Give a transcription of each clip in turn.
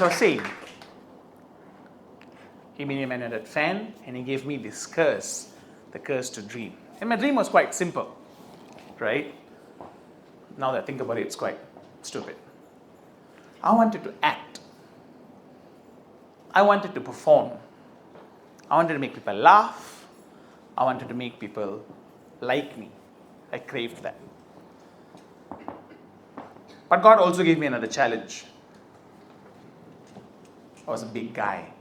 I was saying, he made me a Man fan, and he gave me this curse, the curse to dream. And my dream was quite simple, right? Now that I think about it, it's quite stupid. I wanted to act. I wanted to perform. I wanted to make people laugh. I wanted to make people like me. I craved that. But God also gave me another challenge. I was a big guy.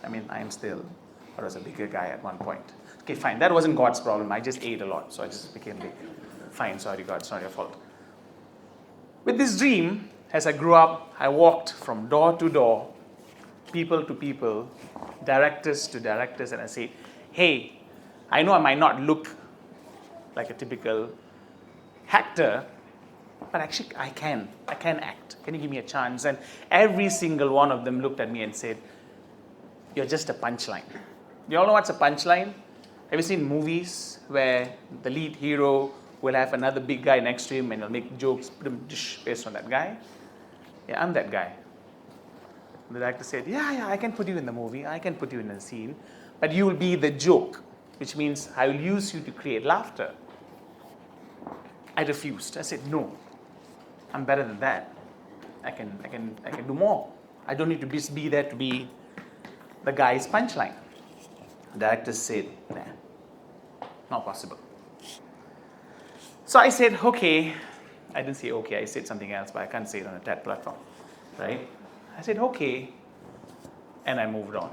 I mean, I am still, but I was a bigger guy at one point. Okay, fine. That wasn't God's problem. I just ate a lot, so I just became big. Fine, sorry God, it's not your fault. With this dream, as I grew up, I walked from door to door, people to people, directors to directors, and I said, hey, I know I might not look like a typical actor, but actually I can act. Can you give me a chance? And every single one of them looked at me and said, you're just a punchline. You all know what's a punchline? Have you seen movies where the lead hero will have another big guy next to him and he'll make jokes based on that guy? Yeah, I'm that guy. The director said, yeah, I can put you in the movie, I can put you in the scene, but you will be the joke, which means I will use you to create laughter. I refused. I said, no, I'm better than that. I can do more. I don't need to be there to be the guy's punchline. The director said, nah, not possible. So I said, okay. I didn't say okay, I said something else, but I can't say it on a TED platform, right? I said, okay, and I moved on.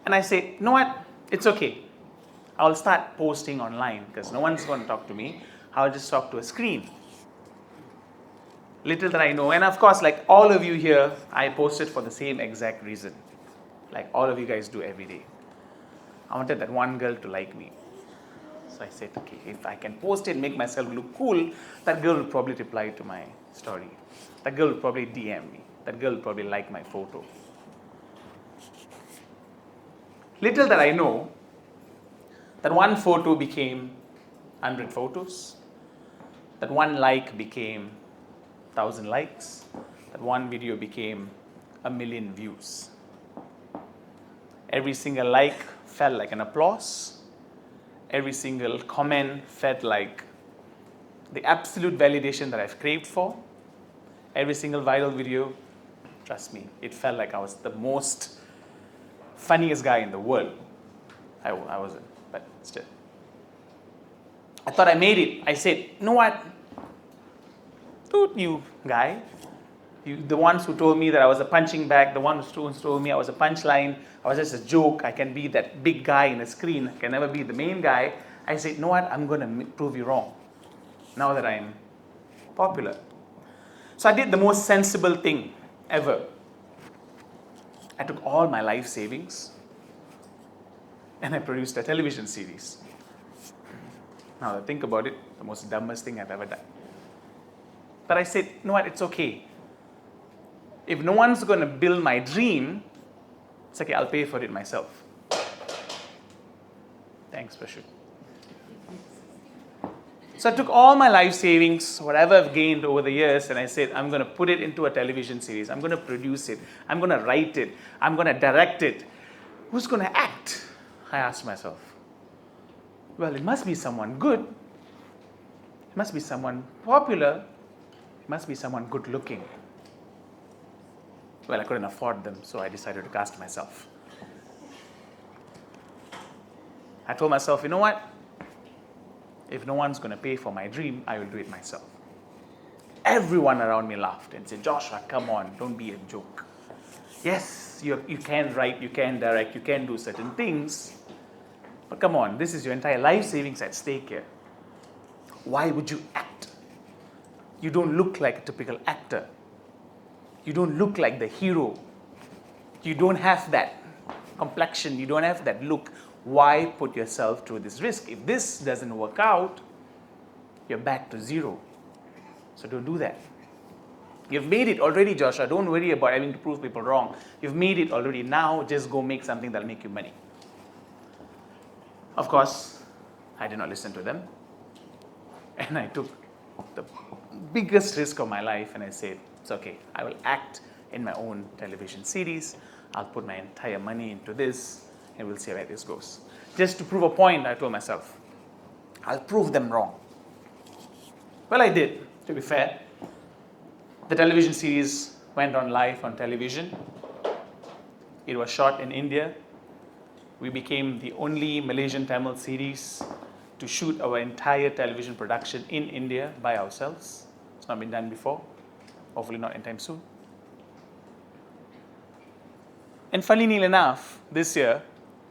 And I said, you know what, it's okay. I'll start posting online because no one's going to talk to me. I'll just talk to a screen. Little that I know, and of course, like all of you here, I posted for the same exact reason. Like all of you guys do every day. I wanted that one girl to like me. So I said, okay, if I can post it, make myself look cool, that girl will probably reply to my story. That girl will probably DM me. That girl will probably like my photo. Little that I know, that one photo became 100 photos. That one like became 1,000 likes. That one video became 1,000,000 views. Every single like felt like an applause. Every single comment felt like the absolute validation that I've craved for. Every single viral video, trust me, it felt like I was the most funniest guy in the world. I wasn't, but still. I thought I made it. I said, you know what? Dude, you guy, the ones who told me that I was a punching bag, the ones who told me I was a punchline, I was just a joke, I can be that big guy in a screen, I can never be the main guy. I said, you know what, I'm going to prove you wrong now that I'm popular. So I did the most sensible thing ever. I took all my life savings and I produced a television series. Now that I think about it, the most dumbest thing I've ever done. But I said, you know what, it's okay. If no one's going to build my dream, it's okay, I'll pay for it myself. Thanks, Prashu. So I took all my life savings, whatever I've gained over the years, and I said, I'm going to put it into a television series. I'm going to produce it. I'm going to write it. I'm going to direct it. Who's going to act? I asked myself. Well, it must be someone good. It must be someone popular. It must be someone good looking. Well, I couldn't afford them, so I decided to cast myself. I told myself, you know what? If no one's going to pay for my dream, I will do it myself. Everyone around me laughed and said, Joshua, come on, don't be a joke. Yes, you can write, you can direct, you can do certain things, but come on, this is your entire life savings at stake here. Why would you act? You don't look like a typical actor. You don't look like the hero. You don't have that complexion. You don't have that look. Why put yourself through this risk? If this doesn't work out, you're back to zero. So don't do that. You've made it already, Joshua. Don't worry about having to prove people wrong. You've made it already. Now just go make something that'll make you money. Of course, I did not listen to them. And I took the biggest risk of my life and I said, So, okay, I will act in my own television series. I'll put my entire money into this, and we'll see where this goes. Just to prove a point, I told myself, I'll prove them wrong. Well, I did, to be fair. The television series went on live on television. It was shot in India. We became the only Malaysian Tamil series to shoot our entire television production in India by ourselves. It's not been done before. Hopefully not anytime soon. And funnily enough, this year,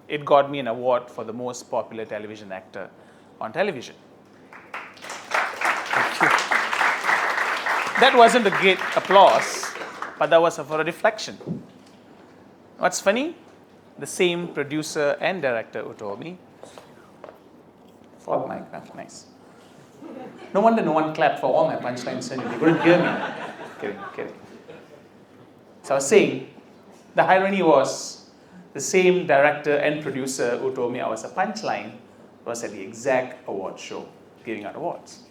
it got me an award for the most popular television actor on television. Thank you. That wasn't a great applause, but that was for a reflection. What's funny? The same producer and director who told me, follow my craft, nice. No wonder no one clapped for all my punchlines, they couldn't hear me. Kidding. So I was saying, the irony was, the same director and producer who told me I was a punchline was at the exact award show, giving out awards.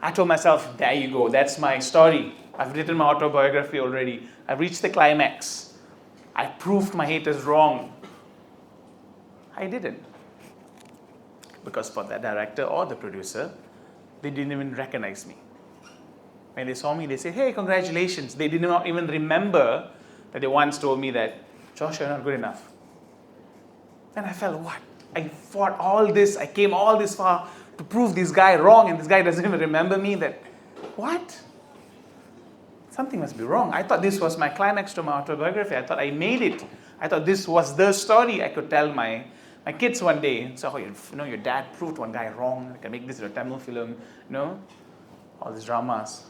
I told myself, there you go, that's my story. I've written my autobiography already. I've reached the climax. I proved my haters wrong. I didn't. Because for the director or the producer, they didn't even recognize me. When they saw me, they said, hey, congratulations. They did not even remember that they once told me that, Josh, you're not good enough. And I felt, what? I fought all this, I came all this far to prove this guy wrong, and this guy doesn't even remember me. That, what? Something must be wrong. I thought this was my climax to my autobiography. I thought I made it. I thought this was the story I could tell my kids one day. So, your dad proved one guy wrong. I can make this into a Tamil film. All these dramas.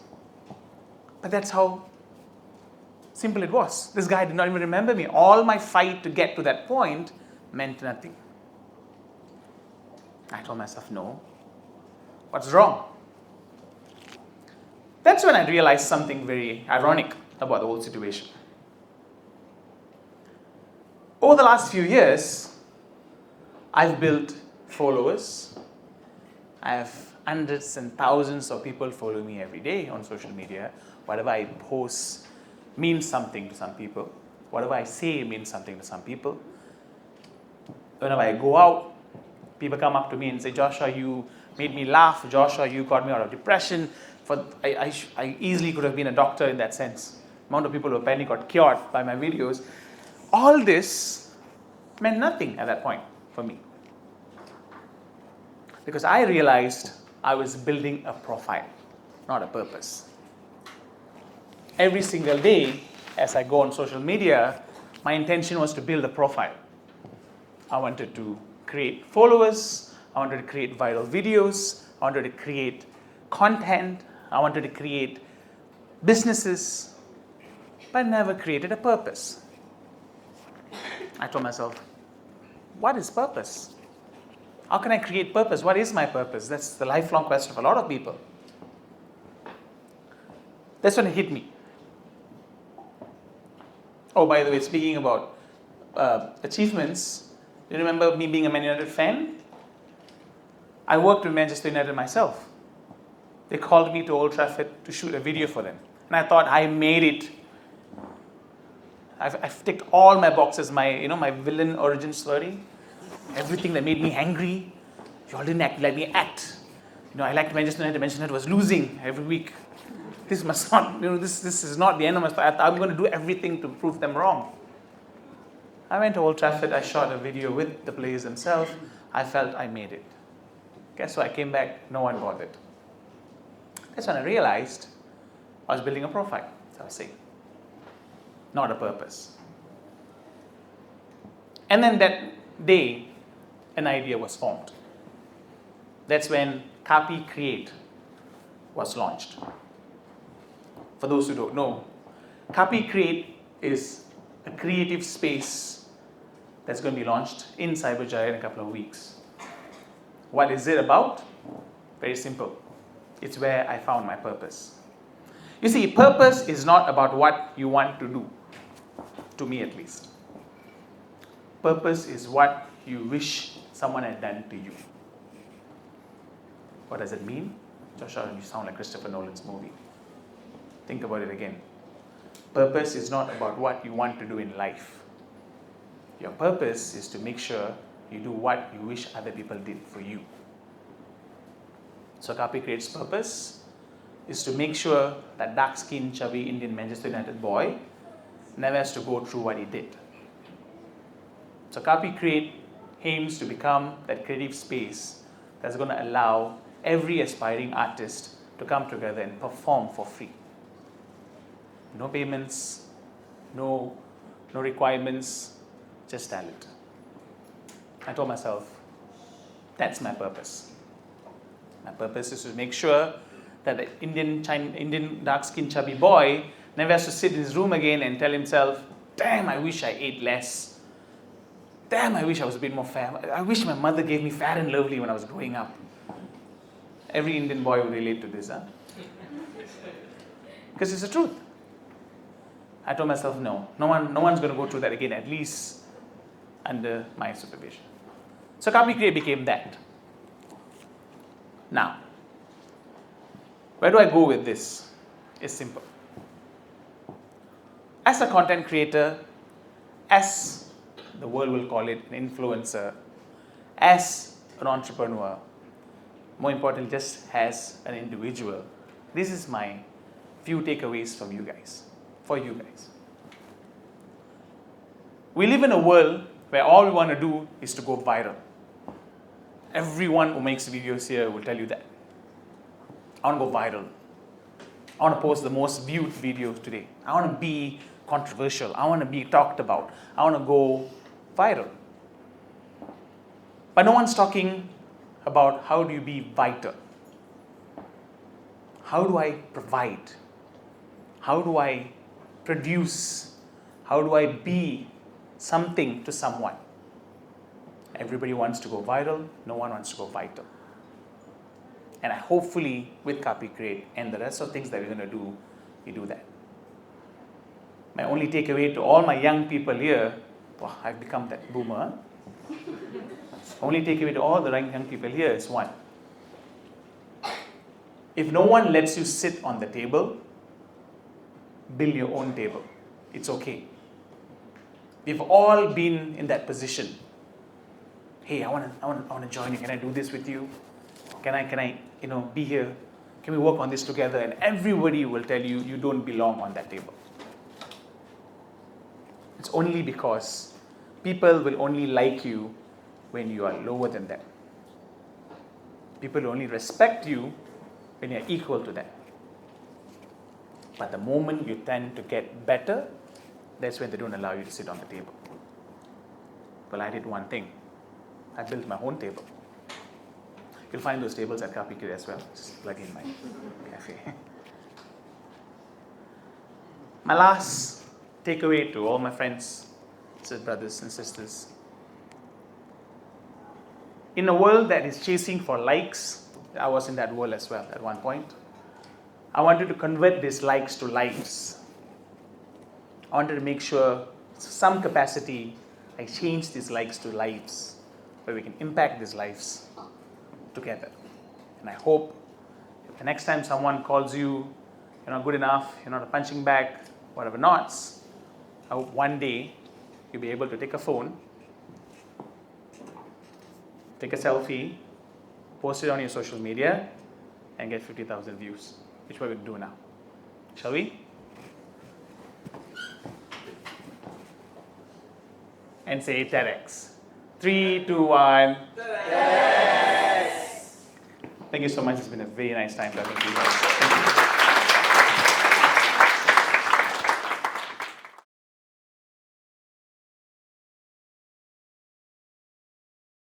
But that's how simple it was. This guy did not even remember me. All my fight to get to that point meant nothing. I told myself, no. What's wrong? That's when I realized something very ironic about the whole situation. Over the last few years, I've built followers. I have hundreds and thousands of people follow me every day on social media. Whatever I post means something to some people. Whatever I say means something to some people. Whenever I go out, people come up to me and say, Joshua, you made me laugh. Joshua, you got me out of depression. I easily could have been a doctor in that sense. The amount of people who apparently got cured by my videos. All this meant nothing at that point for me. Because I realized I was building a profile, not a purpose. Every single day, as I go on social media, my intention was to build a profile. I wanted to create followers. I wanted to create viral videos. I wanted to create content. I wanted to create businesses, but never created a purpose. I told myself, what is purpose? How can I create purpose? What is my purpose? That's the lifelong question of a lot of people. That's when it hit me. Oh, by the way, speaking about achievements, do you remember me being a Man United fan? I worked with Manchester United myself. They called me to Old Trafford to shoot a video for them. And I thought, I made it. I've ticked all my boxes, my villain origin story. Everything that made me angry. You all didn't let me act. I liked Manchester United. Manchester United was losing every week. This must not, this is not the end of my story. I'm going to do everything to prove them wrong. I went to Old Trafford. I shot a video with the players themselves. I felt I made it. Guess what? I came back. No one bothered. That's when I realized I was building a profile, as I was saying, not a purpose. And then that day, an idea was formed. That's when Kapi Create was launched. For those who don't know, Kapi Create is a creative space that's going to be launched in Cyberjaya in a couple of weeks. What is it about? Very simple. It's where I found my purpose. You see, purpose is not about what you want to do, to me at least. Purpose is what you wish someone had done to you. What does it mean? Joshua, you sound like Christopher Nolan's movie. Think about it again. Purpose is not about what you want to do in life. Your purpose is to make sure you do what you wish other people did for you. So Kapi Create's purpose is to make sure that dark-skinned, chubby Indian Manchester United boy never has to go through what he did. So Kapi Create aims to become that creative space that's going to allow every aspiring artist to come together and perform for free. No payments, no requirements, just talent. I told myself, that's my purpose. My purpose is to make sure that the Indian dark-skinned chubby boy never has to sit in his room again and tell himself, damn, I wish I ate less. Damn, I wish I was a bit more fair. I wish my mother gave me Fair and Lovely when I was growing up. Every Indian boy would relate to this, huh? Because it's the truth. I told myself, no one's going to go through that again, at least under my supervision. So Kapi Create became that. Now, where do I go with this? It's simple. As a content creator, as the world will call it, an influencer, as an entrepreneur, more importantly, just as an individual, this is my few takeaways from you guys, for you guys. We live in a world where all we want to do is to go viral. Everyone who makes videos here will tell you that. I want to go viral. I want to post the most viewed video today. I want to be controversial. I want to be talked about. I want to go viral. But no one's talking about how do you be vital. How do I provide? How do I produce? How do I be something to someone? Everybody wants to go viral. No one wants to go vital. And I hopefully, with Kapi Create and the rest of things that we're going to do, we do that. My only takeaway to all my young people here, wow, I've become that boomer. Only takeaway to all the young people here is one. If no one lets you sit on the table, build your own table. It's okay. We've all been in that position. Hey, I want to join you. Can I do this with you? Can I be here? Can we work on this together? And everybody will tell you, you don't belong on that table. It's only because people will only like you when you are lower than them. People will only respect you when you're equal to them. But the moment you tend to get better, that's when they don't allow you to sit on the table. Well, I did one thing. I built my own table. You'll find those tables at Kapi Create as well. Just plug in my cafe. My last takeaway to all my friends, brothers and sisters. In a world that is chasing for likes, I was in that world as well at one point. I wanted to convert these likes to lives. I wanted to make sure, some capacity, I change these likes to lives, where we can impact these lives together. And I hope the next time someone calls you, you're not good enough, you're not a punching bag, whatever nots, I hope one day you'll be able to take a phone, take a selfie, post it on your social media, and get 50,000 views, which we're going to do now. Shall we? And say TEDx. 3, 2, 1. TEDx! Thank you so much. It's been a very nice time talking to you guys.